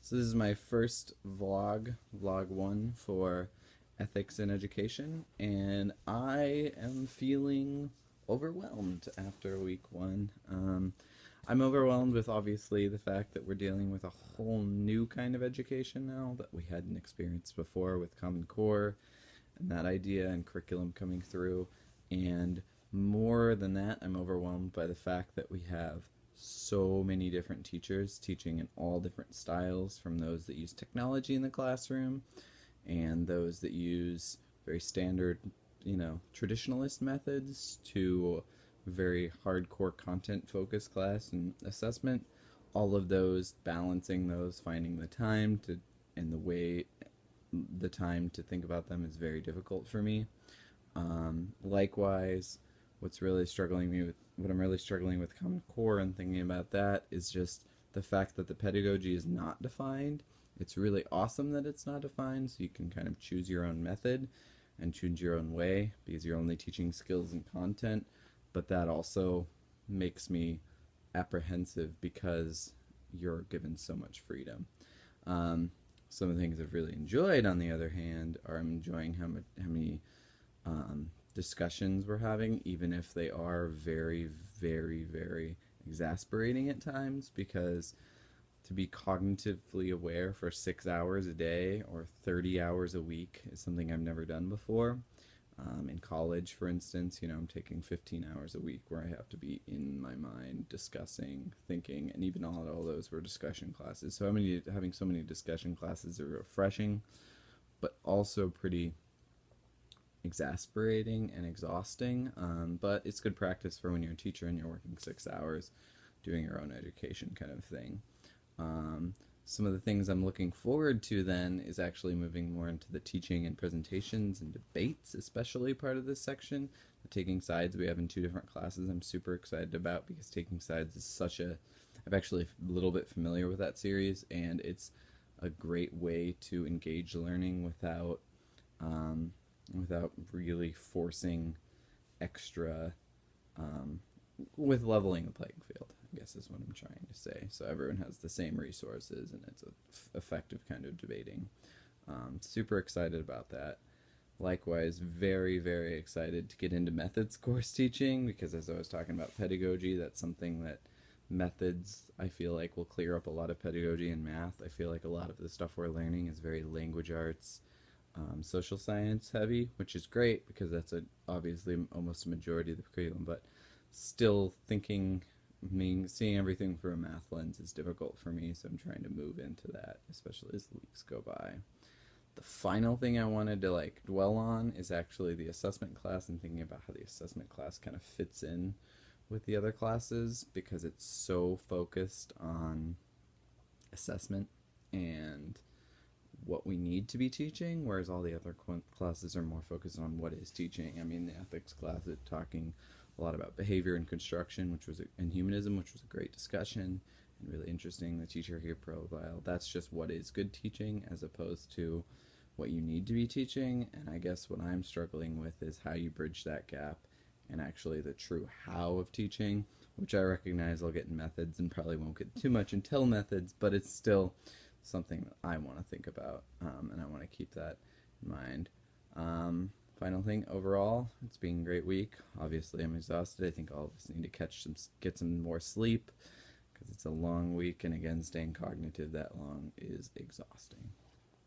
So this is my first vlog one for ethics in education, and I am feeling overwhelmed after week one. I'm overwhelmed with obviously the fact that we're dealing with a whole new kind of education now that we hadn't experienced before with Common Core and that idea and curriculum coming through. And more than that, I'm overwhelmed by the fact that we have so many different teachers teaching in all different styles, from those that use technology in the classroom and those that use very standard, traditionalist methods to very hardcore content focused class and assessment. All of those, balancing those, finding the time to, and the time to think about them is very difficult for me. Likewise, what I'm really struggling with Common Core and thinking about that is just the fact that the pedagogy is not defined. It's really awesome that it's not defined, so you can kind of choose your own method and choose your own way because you're only teaching skills and content. But that also makes me apprehensive because you're given so much freedom. Some of the things I've really enjoyed, on the other hand, are I'm enjoying how many discussions we're having, even if they are very, very, very exasperating at times, because to be cognitively aware for 6 hours a day or 30 hours a week is something I've never done before. In college, for instance, I'm taking 15 hours a week where I have to be in my mind discussing, thinking, and even all those were discussion classes. So having so many discussion classes are refreshing, but also pretty exasperating and exhausting. But it's good practice for when you're a teacher and you're working 6 hours doing your own education kind of thing. Some of the things I'm looking forward to then is actually moving more into the teaching and presentations and debates, especially part of this section. The taking sides we have in 2 different classes I'm super excited about, because taking sides is I'm actually a little bit familiar with that series, and it's a great way to engage learning without really forcing extra, with leveling the playing field, I guess is what I'm trying to say. So everyone has the same resources and it's an effective kind of debating. Super excited about that. Likewise, very, very excited to get into methods course teaching, because as I was talking about pedagogy, that's something that methods, I feel like, will clear up a lot of pedagogy in math. I feel like a lot of the stuff we're learning is very language arts, social science heavy, which is great because that's obviously almost a majority of the curriculum, but still seeing everything through a math lens is difficult for me, so I'm trying to move into that, especially as the weeks go by. The final thing I wanted to dwell on is actually the assessment class, and thinking about how the assessment class kind of fits in with the other classes, because it's so focused on assessment and what we need to be teaching, whereas all the other classes are more focused on what is teaching. I mean, the ethics class is talking a lot about behavior and construction, and humanism, which was a great discussion and really interesting. The teacher here profile, that's just what is good teaching as opposed to what you need to be teaching. And I guess what I'm struggling with is how you bridge that gap and actually the true how of teaching, which I recognize I'll get in methods and probably won't get too much until methods, but it's still something that I want to think about, and I want to keep that in mind. Final thing, overall, it's been a great week. Obviously, I'm exhausted. I think all of us need to get some more sleep, because it's a long week, and again, staying cognitive that long is exhausting.